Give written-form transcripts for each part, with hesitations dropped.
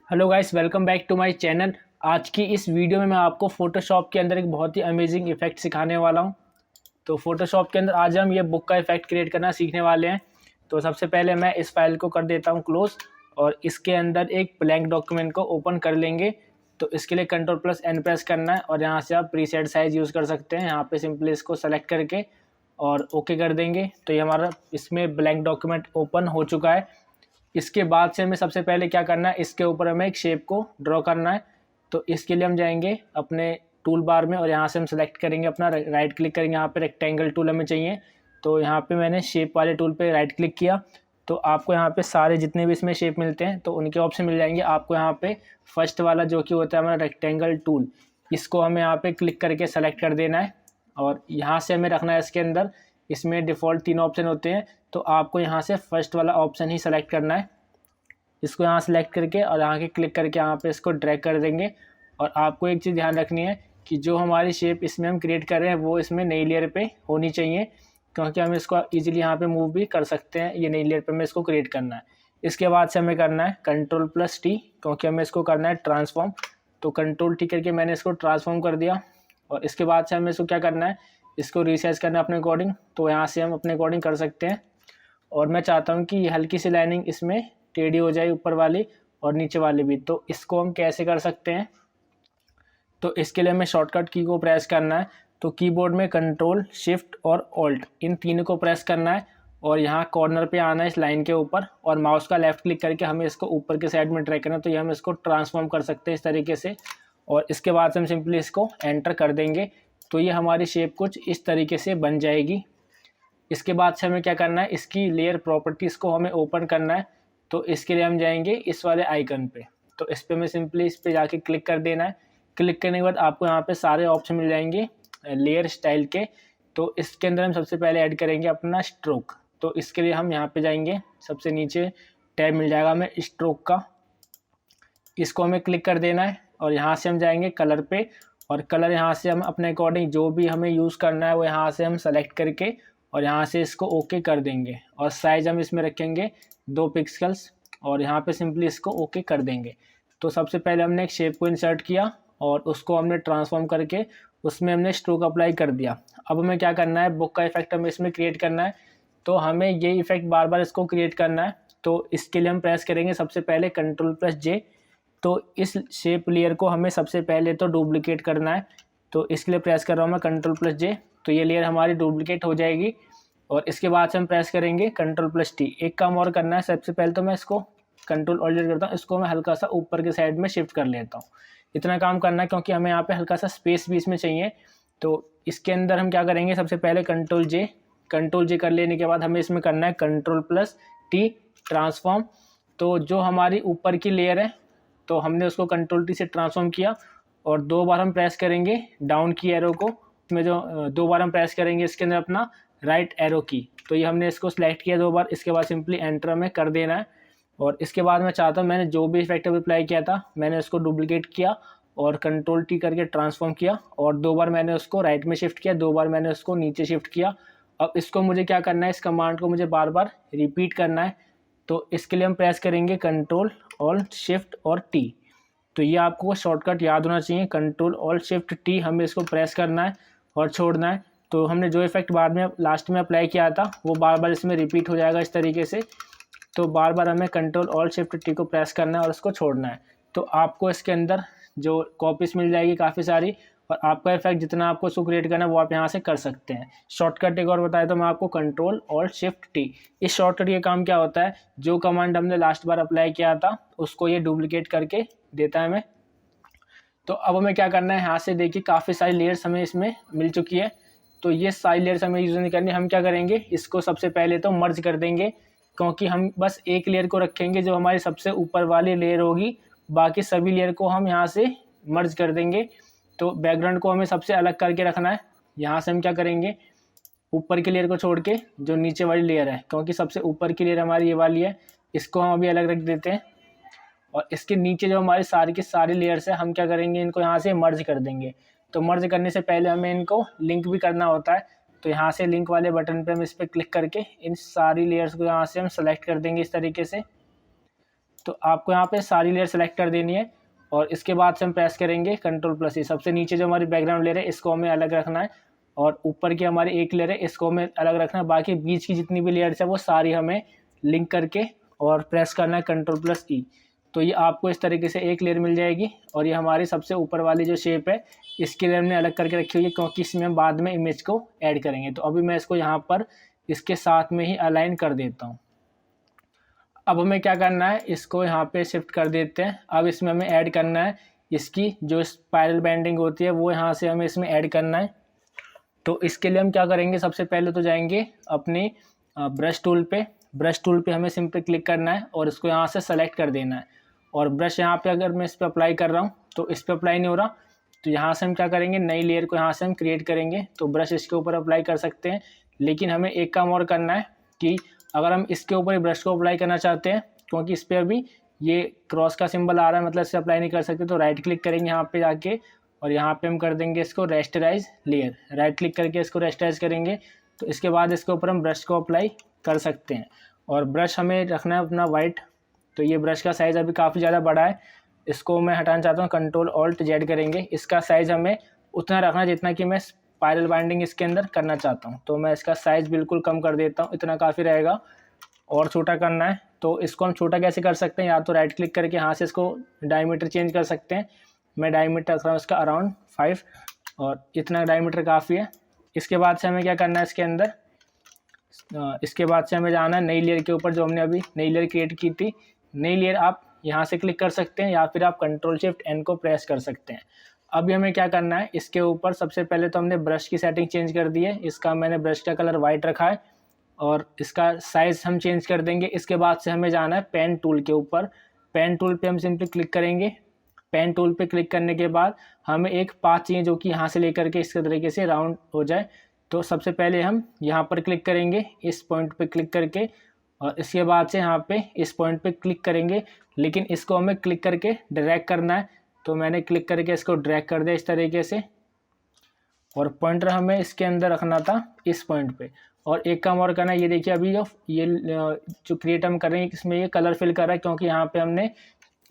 Hello guys, welcome back to my channel. आज की इस वीडियो में मैं आपको फोटोशॉप के अंदर एक बहुत ही अमेजिंग इफेक्ट सिखाने वाला हूं। तो फोटोशॉप के अंदर आज हम ये बुक का इफेक्ट क्रिएट करना सीखने वाले हैं। तो सबसे पहले मैं इस फाइल को कर देता हूं क्लोज और इसके अंदर एक ब्लैंक डॉक्यूमेंट को ओपन कर लेंगे। तो इसके लिए Ctrl+N प्रेस करना है और यहाँ से आप प्रीसेट साइज़ यूज़ कर सकते हैं। यहाँ पे सिंपली इसको सेलेक्ट करके और ओके कर देंगे। तो ये हमारा इसमें ब्लैंक डॉक्यूमेंट ओपन हो चुका है। इसके बाद से हमें सबसे पहले क्या करना है, इसके ऊपर हमें एक शेप को ड्रॉ करना है। तो इसके लिए हम जाएंगे अपने टूल बार में और यहाँ से हम सेलेक्ट करेंगे अपना राइट क्लिक करेंगे। यहाँ पे रेक्टेंगल टूल हमें चाहिए। तो यहाँ पे मैंने शेप वाले टूल पे राइट क्लिक किया। तो आपको यहाँ पे सारे जितने भी इसमें शेप मिलते हैं तो उनके ऑप्शन मिल जाएंगे। आपको यहाँ पे फर्स्ट वाला जो कि होता है हमारा रेक्टेंगल टूल, इसको हमें यहाँ पे क्लिक करके सेलेक्ट कर देना है और यहाँ से हमें रखना है इसके अंदर। इसमें डिफ़ॉल्ट 3 ऑप्शन होते हैं, तो आपको यहाँ से फर्स्ट वाला ऑप्शन ही सेलेक्ट करना है। इसको यहाँ सेलेक्ट करके और यहाँ के क्लिक करके यहाँ पे इसको ड्रैग कर देंगे। और आपको एक चीज़ ध्यान रखनी है कि जो हमारी शेप इसमें हम क्रिएट कर रहे हैं वो इसमें नई लेयर पे होनी चाहिए, क्योंकि हम इसको इजीली यहाँ पे मूव भी कर सकते हैं। ये नई लेयर पे हमें इसको क्रिएट करना है। इसके बाद से हमें करना है Ctrl+T, क्योंकि हमें इसको करना है ट्रांसफॉर्म। तो Ctrl+T करके मैंने इसको ट्रांसफॉर्म कर दिया। और इसके बाद से हमें इसको क्या करना है, इसको रिसाइज करना है अपने अकॉर्डिंग। तो यहाँ से हम अपने अकॉर्डिंग कर सकते हैं। और मैं चाहता हूँ कि हल्की सी लाइनिंग इसमें टेढ़ी हो जाए, ऊपर वाली और नीचे वाली भी। तो इसको हम कैसे कर सकते हैं, तो इसके लिए हमें शॉर्टकट की को प्रेस करना है। तो कीबोर्ड में कंट्रोल शिफ्ट और ऑल्ट इन तीनों को प्रेस करना है और यहाँ कॉर्नर पे आना है इस लाइन के ऊपर और माउस का लेफ्ट क्लिक करके हमें इसको ऊपर के साइड में ड्रैग करना है। तो ये हम इसको ट्रांसफॉर्म कर सकते हैं इस तरीके से। और इसके बाद से हम सिंपली इसको एंटर कर देंगे। तो ये हमारी शेप कुछ इस तरीके से बन जाएगी। इसके बाद से हमें क्या करना है, इसकी लेयर प्रॉपर्टीज़ को हमें ओपन करना है। तो इसके लिए हम जाएंगे इस वाले आइकन पे। तो इस पे हमें सिंपली इस पे जाके क्लिक कर देना है। क्लिक करने के बाद आपको यहाँ पे सारे ऑप्शन मिल जाएंगे लेयर स्टाइल के। तो इसके अंदर हम सबसे पहले ऐड करेंगे अपना स्ट्रोक। तो इसके लिए हम यहाँ पे जाएंगे, सबसे नीचे टैब मिल जाएगा हमें स्ट्रोक का, इसको हमें क्लिक कर देना है। और यहाँ से हम जाएंगे कलर पे और कलर यहाँ से हम अपने अकॉर्डिंग जो भी हमें यूज़ करना है वो यहाँ से हम सेलेक्ट करके और यहाँ से इसको ओके कर देंगे। और साइज़ हम इसमें रखेंगे 2 पिक्सल्स और यहाँ पे सिंपली इसको ओके कर देंगे। तो सबसे पहले हमने एक शेप को इंसर्ट किया और उसको हमने ट्रांसफॉर्म करके उसमें हमने स्ट्रोक अप्लाई कर दिया। अब हमें क्या करना है, बुक का इफेक्ट हमें इसमें क्रिएट करना है। तो हमें ये इफेक्ट बार बार इसको क्रिएट करना है। तो इसके लिए हम प्रेस करेंगे सबसे पहले Ctrl+J। तो इस शेप लेयर को हमें सबसे पहले तो डुप्लिकेट करना है। तो इसके लिए प्रेस कर रहा हूँ मैं Ctrl+J। तो ये लेयर हमारी डुप्लिकेट हो जाएगी। और इसके बाद से हम प्रेस करेंगे Ctrl+T। एक काम और करना है, सबसे पहले तो मैं इसको Ctrl+Alt करता हूँ, इसको मैं हल्का सा ऊपर के साइड में शिफ्ट कर लेता हूँ। इतना काम करना है क्योंकि हमें यहाँ पे हल्का सा स्पेस भी इसमें चाहिए। तो इसके अंदर हम क्या करेंगे, सबसे पहले Ctrl+J कर लेने के बाद हमें इसमें करना है Ctrl+T ट्रांसफॉर्म। तो जो हमारी ऊपर की लेयर है तो हमने उसको Ctrl+T से ट्रांसफॉर्म किया और 2 बार हम प्रेस करेंगे डाउन की एरो को। इसमें जो 2 बार हम प्रेस करेंगे इसके अंदर अपना राइट एरो की। तो ये हमने इसको सिलेक्ट किया 2 बार। इसके बाद सिंपली एंटर हमें कर देना है। और इसके बाद मैं चाहता हूँ, मैंने जो भी इफेक्ट अप्लाई किया था मैंने उसको डुप्लीकेट किया और Ctrl+T करके ट्रांसफॉर्म किया और 2 बार मैंने उसको राइट में शिफ्ट किया, 2 बार मैंने उसको नीचे शिफ्ट किया। अब इसको मुझे क्या करना है, इस कमांड को मुझे बार बार रिपीट करना है। तो इसके लिए हम प्रेस करेंगे Ctrl+Alt+Shift+T। तो ये आपको शॉर्टकट याद होना चाहिए, Ctrl+Alt+Shift+T हमें इसको प्रेस करना है और छोड़ना है। तो हमने जो इफेक्ट बाद में लास्ट में अप्लाई किया था वो बार बार इसमें रिपीट हो जाएगा इस तरीके से। तो बार बार हमें Ctrl+Alt+Shift+T को प्रेस करना है और उसको छोड़ना है। तो आपको इसके अंदर जो कॉपीज़ मिल जाएगी काफ़ी सारी, और आपका इफेक्ट जितना आपको उसको क्रिएट करना है वो आप यहाँ से कर सकते हैं। शॉर्टकट एक और बताया तो मैं आपको Ctrl+Alt+Shift+T। इस शॉर्टकट ये काम क्या होता है, जो कमांड हमने लास्ट बार अप्लाई किया था उसको ये डुप्लीकेट करके देता है हमें। तो अब हमें क्या करना है, यहाँ से देखिए काफ़ी सारी लेयर्स हमें इसमें मिल चुकी है। तो ये सारी लेयर्स हमें यूज़ नहीं करनी। हम क्या करेंगे, इसको सबसे पहले तो मर्ज कर देंगे, क्योंकि हम बस एक लेयर को रखेंगे जो हमारी सबसे ऊपर वाली लेयर होगी। बाकी सभी लेयर को हम यहाँ से मर्ज कर देंगे। तो बैकग्राउंड को हमें सबसे अलग करके रखना है। यहाँ से हम क्या करेंगे, ऊपर की लेयर को छोड़ के जो नीचे वाली लेयर है, क्योंकि सबसे ऊपर की लेयर हमारी ये वाली है, इसको हम अभी अलग रख देते हैं। और इसके नीचे जो हमारी सारी की सारी लेयर्स है हम क्या करेंगे, इनको यहाँ से मर्ज कर देंगे। तो मर्ज करने से पहले हमें इनको लिंक भी करना होता है। तो यहाँ से लिंक वाले बटन पे हम इस पर क्लिक करके इन सारी लेयर्स को यहाँ से हम सेलेक्ट कर देंगे इस तरीके से। तो आपको यहाँ पे सारी लेयर सेलेक्ट कर देनी है और इसके बाद से हम प्रेस करेंगे Ctrl+C। सबसे नीचे जो हमारी बैकग्राउंड लेयर है इसको हमें अलग रखना है और ऊपर की हमारी एक लेयर है इसको हमें अलग रखना है। बाकी बीच की जितनी भी लेयर्स है वो सारी हमें लिंक करके और प्रेस करना है Ctrl+E। तो ये आपको इस तरीके से एक लेयर मिल जाएगी और ये हमारी सबसे ऊपर वाली जो शेप है इसकी लेयर हमने अलग करके रखी हुई है क्योंकि इसमें हम बाद में इमेज को ऐड करेंगे। तो अभी मैं इसको यहाँ पर इसके साथ में ही अलाइन कर देता हूँ। अब हमें क्या करना है, इसको यहाँ पे शिफ्ट कर देते हैं। अब इसमें हमें ऐड करना है इसकी जो स्पाइरल बेंडिंग होती है वो यहाँ से हमें इसमें ऐड करना है। तो इसके लिए हम क्या करेंगे, सबसे पहले तो जाएंगे अपनी ब्रश टूल पे। ब्रश टूल पे हमें सिंपली क्लिक करना है और इसको यहाँ से सेलेक्ट कर देना है। और ब्रश यहाँ पे अगर मैं इस पर अप्लाई कर रहा हूँ तो इस पर अप्लाई नहीं हो रहा, तो यहाँ से हम क्या करेंगे, नई लेयर को यहाँ से हम क्रिएट करेंगे। तो ब्रश इसके ऊपर अप्लाई कर सकते हैं, लेकिन हमें एक काम और करना है कि अगर हम इसके ऊपर ब्रश को अप्लाई करना चाहते हैं, क्योंकि इस पर अभी ये क्रॉस का सिंबल आ रहा है मतलब इससे अप्लाई नहीं कर सकते, तो राइट क्लिक करेंगे यहाँ पे जाके और यहाँ पे हम कर देंगे इसको रेस्टराइज लेयर। राइट क्लिक करके इसको रेस्टराइज करेंगे तो इसके बाद इसके ऊपर हम ब्रश को अप्लाई कर सकते हैं। और ब्रश हमें रखना है अपना वाइट। तो ये ब्रश का साइज़ अभी काफ़ी ज़्यादा बड़ा है, इसको मैं हटाना चाहता हूँ, Ctrl+Alt+Z करेंगे। इसका साइज़ हमें उतना रखना है जितना कि मैं स्पाइरल बाइंडिंग इसके अंदर करना चाहता हूँ। तो मैं इसका साइज़ बिल्कुल कम कर देता हूँ, इतना काफ़ी रहेगा। और छोटा करना है तो इसको हम छोटा कैसे कर सकते हैं, या तो राइट क्लिक करके यहाँ से इसको डायमीटर चेंज कर सकते हैं। मैं डायमीटर रख रहा हूँ इसका अराउंड 5 और इतना डायमीटर काफ़ी है। इसके बाद से हमें क्या करना है इसके अंदर, इसके बाद से हमें जाना है नई लेयर के ऊपर, जो हमने अभी नई लेयर क्रिएट की थी। नई लेयर आप यहाँ से क्लिक कर सकते हैं या फिर आप Ctrl+Shift+N को प्रेस कर सकते हैं। अभी हमें क्या करना है, इसके ऊपर सबसे पहले तो हमने ब्रश की सेटिंग चेंज कर दी है। इसका मैंने ब्रश का कलर वाइट रखा है और इसका साइज़ हम चेंज कर देंगे। इसके बाद से हमें जाना है पेन टूल के ऊपर। पेन टूल पे हम सिंपली क्लिक करेंगे। पेन टूल पे क्लिक करने के बाद हमें एक पाथ चाहिए जो कि यहाँ से लेकर के इस तरीके से राउंड हो जाए। तो सबसे पहले हम यहाँ पर क्लिक करेंगे, इस पॉइंट पे क्लिक करके, और इसके बाद से यहाँ पे इस पॉइंट पे क्लिक करेंगे, लेकिन इसको हमें क्लिक करके ड्रैग करना है। तो मैंने क्लिक करके इसको ड्रैग कर दिया इस तरीके से, और पॉइंटर हमें इसके अंदर रखना था इस पॉइंट पे। और एक काम और करना है, ये देखिए अभी जो क्रिएट हम कर रहे हैं इसमें ये कलर फिल कर रहा है, क्योंकि यहाँ पे हमने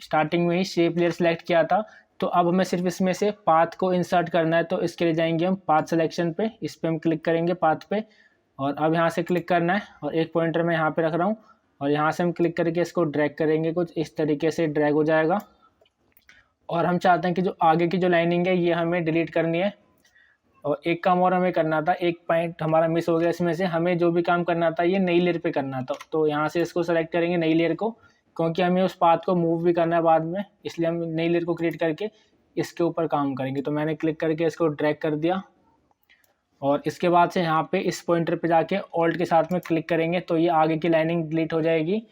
स्टार्टिंग में ही शेप लेयर सेलेक्ट किया था। तो अब हमें सिर्फ इसमें से पाथ को इंसर्ट करना है। तो इसके लिए जाएंगे हम पाथ सिलेक्शन पे, इस पर हम क्लिक करेंगे पाथ पे, और अब यहाँ से क्लिक करना है और एक पॉइंटर मैं यहाँ पे रख रहा हूँ और यहाँ से हम क्लिक करके इसको ड्रैग करेंगे, कुछ इस तरीके से ड्रैग हो जाएगा। और हम चाहते हैं कि जो आगे की जो लाइनिंग है ये हमें डिलीट करनी है। और एक काम और हमें करना था, एक पॉइंट हमारा मिस हो गया इसमें से, हमें जो भी काम करना था ये नई लेयर पे करना था। तो यहाँ से इसको सेलेक्ट करेंगे नई लेयर को, क्योंकि हमें उस पाथ को मूव भी करना है बाद में, इसलिए हम नई लेयर को क्रिएट करके इसके ऊपर काम करेंगे। तो मैंने क्लिक करके इसको ड्रैग कर दिया और इसके बाद से यहाँ पे इस पॉइंटर पे जाके ऑल्ट के साथ में क्लिक करेंगे तो ये आगे की लाइनिंग डिलीट हो जाएगी।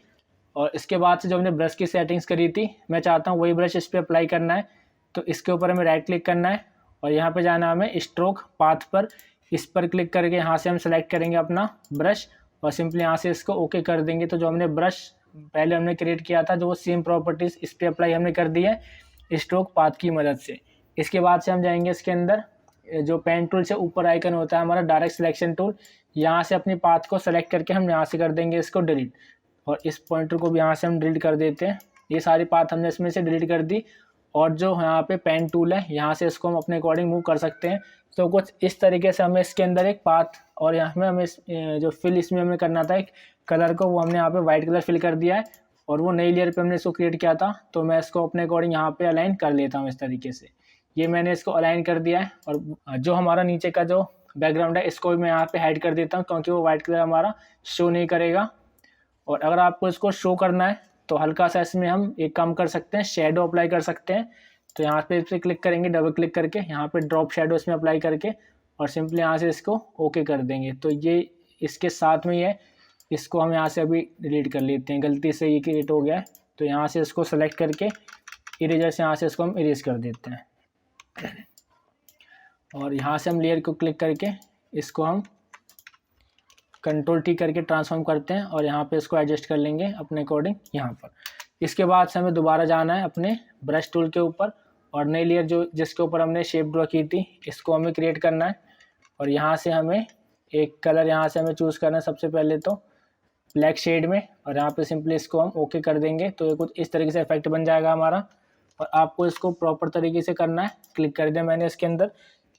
और इसके बाद से जो हमने ब्रश की सेटिंग्स करी थी, मैं चाहता हूँ वही ब्रश इस पर अप्लाई करना है। तो इसके ऊपर हमें राइट क्लिक करना है और यहाँ पे जाना है हमें स्ट्रोक पाथ पर, इस पर क्लिक करके यहाँ से हम सेलेक्ट करेंगे अपना ब्रश और सिंपली यहाँ से इसको ओके कर देंगे। तो जो हमने ब्रश पहले हमने क्रिएट किया था, जो वो सेम प्रॉपर्टीज़ इस पर अप्लाई हमने कर दी है स्ट्रोक पाथ की मदद से। इसके बाद से हम जाएंगे इसके अंदर, जो पेन टूल से ऊपर आइकन होता है हमारा डायरेक्ट सिलेक्शन टूल, यहाँ से अपनी पाथ को सेलेक्ट करके हम यहाँ से कर देंगे इसको डिलीट, और इस पॉइंटर को भी यहाँ से हम डिलीट कर देते हैं। ये सारी पाथ हमने इसमें से डिलीट कर दी। और जो यहाँ पे पेन टूल है, यहाँ से इसको हम अपने अकॉर्डिंग मूव कर सकते हैं। तो कुछ इस तरीके से हमें इसके अंदर एक पाथ, और यहाँ में हमें जो फिल इसमें हमें करना था एक कलर को, वो हमने यहाँ पे वाइट कलर फिल कर दिया है और वो नई लेयर पे हमने इसको क्रिएट किया था। तो मैं इसको अपने अकॉर्डिंग यहाँ पे अलाइन कर लेता हूँ इस तरीके से। ये मैंने इसको अलाइन कर दिया है। और जो हमारा नीचे का जो बैकग्राउंड है इसको भी मैं यहाँ पे हाइड कर देता हूँ, क्योंकि वो वाइट कलर हमारा शो नहीं करेगा। और अगर आपको इसको शो करना है तो हल्का सा इसमें हम एक काम कर सकते हैं, शेडो अप्लाई कर सकते हैं। तो यहाँ पे इस पर क्लिक करेंगे, डबल क्लिक करके यहाँ पे ड्रॉप शेडो इसमें अप्लाई करके और सिंपली यहाँ से इसको ओके कर देंगे। तो ये इसके साथ में ही है, इसको हम यहाँ से अभी डिलीट कर लेते हैं, गलती से ये क्रिएट हो गया है। तो यहाँ से इसको सेलेक्ट करके इरेजर से यहाँ से इसको हम इरेज कर देते हैं। और यहाँ से हम लेयर को क्लिक करके इसको हम Ctrl+T करके ट्रांसफॉर्म करते हैं और यहाँ पे इसको एडजस्ट कर लेंगे अपने अकॉर्डिंग यहाँ पर। इसके बाद से हमें दोबारा जाना है अपने ब्रश टूल के ऊपर और नई लेयर जो जिसके ऊपर हमने शेप ड्रॉ की थी इसको हमें क्रिएट करना है। और यहाँ से हमें एक कलर यहाँ से हमें चूज़ करना है सबसे पहले। तो ब्लैक शेड में, और यहाँ पे सिंपली इसको हम ओके कर देंगे। तो ये कुछ इस तरीके से इफेक्ट बन जाएगा हमारा। और आपको इसको प्रॉपर तरीके से करना है। क्लिक कर दिया मैंने इसके अंदर,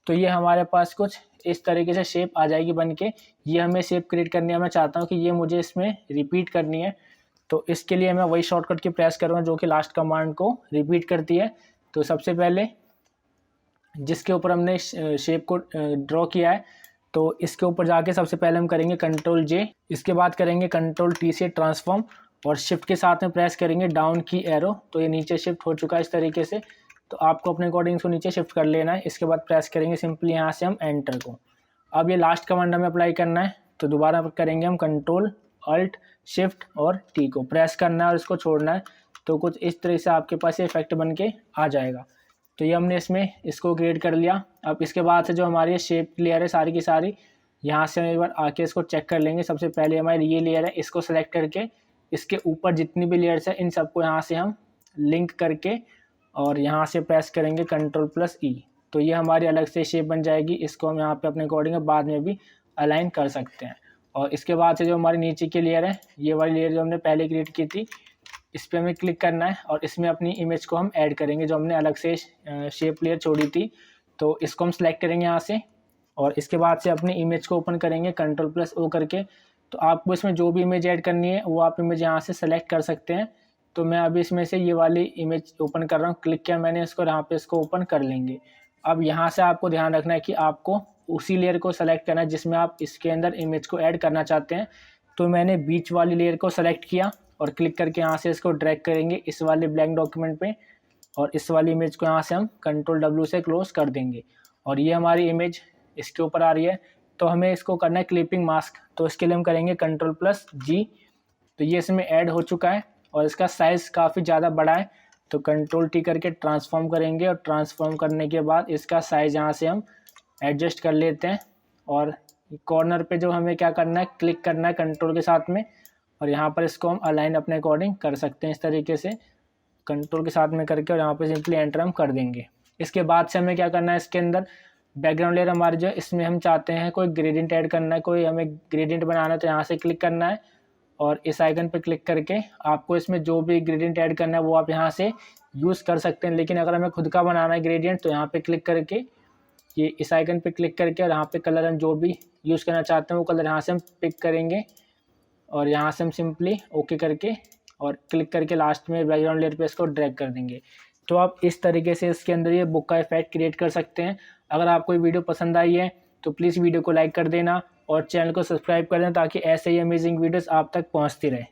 तो ये हमारे पास कुछ इस तरीके से शेप आ जाएगी बन के। ये हमें शेप क्रिएट करनी है, मैं चाहता हूँ कि ये मुझे इसमें रिपीट करनी है। तो इसके लिए मैं वही शॉर्टकट की प्रेस करूँगा जो कि लास्ट कमांड को रिपीट करती है। तो सबसे पहले जिसके ऊपर हमने शेप को ड्रॉ किया है, तो इसके ऊपर जाके सबसे पहले हम करेंगे कंट्रोल जे, इसके बाद करेंगे कंट्रोल टी से ट्रांसफॉर्म, और शिफ्ट के साथ में प्रेस करेंगे डाउन की एरो। तो ये नीचे शिफ्ट हो चुका है इस तरीके से। तो आपको अपने अकॉर्डिंग इसको नीचे शिफ्ट कर लेना है। इसके बाद प्रेस करेंगे सिंपली यहाँ से हम एंटर को। अब ये लास्ट कमांड हमें अप्लाई करना है, तो दोबारा करेंगे हम कंट्रोल अल्ट शिफ्ट और टी को प्रेस करना है और इसको छोड़ना है। तो कुछ इस तरह से आपके पास ये इफेक्ट बन के आ जाएगा। तो ये हमने इसमें इसको क्रिएट कर लिया। अब इसके बाद से जो हमारी शेप लेयर है सारी की सारी, यहाँ से हम एक बार आके इसको चेक कर लेंगे। सबसे पहले हमारी ये लेयर है, इसको सेलेक्ट करके इसके ऊपर जितनी भी लेयर्स है इन सबको यहाँ से हम लिंक करके और यहाँ से प्रेस करेंगे कंट्रोल प्लस ई। तो ये हमारी अलग से शेप बन जाएगी। इसको हम यहाँ पे अपने अकॉर्डिंग बाद में भी अलाइन कर सकते हैं। और इसके बाद से जो हमारी नीचे की लेयर है, ये वाली लेयर जो हमने पहले क्रिएट की थी, इस पर हमें क्लिक करना है और इसमें अपनी इमेज को हम ऐड करेंगे जो हमने अलग से शेप लेयर छोड़ी थी। तो इसको हम सेलेक्ट करेंगे यहाँ से और इसके बाद से अपनी इमेज को ओपन करेंगे कंट्रोल प्लस ओ करके। तो आपको इसमें जो भी इमेज ऐड करनी है वो आप इमेज यहाँ से सेलेक्ट कर सकते हैं। तो मैं अभी इसमें से ये वाली इमेज ओपन कर रहा हूँ। क्लिक किया मैंने इसको, यहाँ पे इसको ओपन कर लेंगे। अब यहाँ से आपको ध्यान रखना है कि आपको उसी लेयर को सेलेक्ट करना है जिसमें आप इसके अंदर इमेज को ऐड करना चाहते हैं। तो मैंने बीच वाली लेयर को सेलेक्ट किया और क्लिक करके यहाँ से इसको ड्रैग करेंगे इस वाले ब्लैंक डॉक्यूमेंट पे, और इस वाली इमेज को यहाँ से हम कंट्रोल डब्ल्यू से क्लोज कर देंगे। और ये हमारी इमेज इसके ऊपर आ रही है। तो हमें इसको करना है क्लिपिंग मास्क। तो इसके लिए हम करेंगे कंट्रोल प्लस जी। तो ये इसमें ऐड हो चुका है और इसका साइज़ काफ़ी ज़्यादा बड़ा है। तो कंट्रोल टी करके ट्रांसफॉर्म करेंगे और ट्रांसफॉर्म करने के बाद इसका साइज़ यहाँ से हम एडजस्ट कर लेते हैं। और कॉर्नर पे जो हमें क्या करना है, क्लिक करना है कंट्रोल के साथ में, और यहाँ पर इसको हम अलाइन अपने अकॉर्डिंग कर सकते हैं इस तरीके से कंट्रोल के साथ में करके, और यहाँ पे सिंपली एंटर हम कर देंगे। इसके बाद से हमें क्या करना है, इसके अंदर बैकग्राउंड लेयर हमारी जो है इसमें हम चाहते हैं कोई ग्रेडियंट ऐड करना है, कोई हमें ग्रेडियंट बनाना है। तो यहाँ से क्लिक करना है और इस आइकन पे क्लिक करके आपको इसमें जो भी ग्रेडियंट ऐड करना है वो आप यहाँ से यूज़ कर सकते हैं। लेकिन अगर हमें खुद का बनाना है ग्रेडियंट तो यहाँ पे क्लिक करके ये इस आइकन पे क्लिक करके और यहाँ पे कलर हम जो भी यूज़ करना चाहते हैं वो कलर यहाँ से हम पिक करेंगे और यहाँ से हम सिंपली ओके करके और क्लिक करके लास्ट में बैकग्राउंड लेयर पे इसको ड्रैग कर देंगे। तो आप इस तरीके से इसके अंदर ये बुक का इफेक्ट क्रिएट कर सकते हैं। अगर आपको ये वीडियो पसंद आई है तो प्लीज़ वीडियो को लाइक कर देना और चैनल को सब्सक्राइब कर देना ताकि ऐसे ही अमेजिंग वीडियोस आप तक पहुंचती रहे।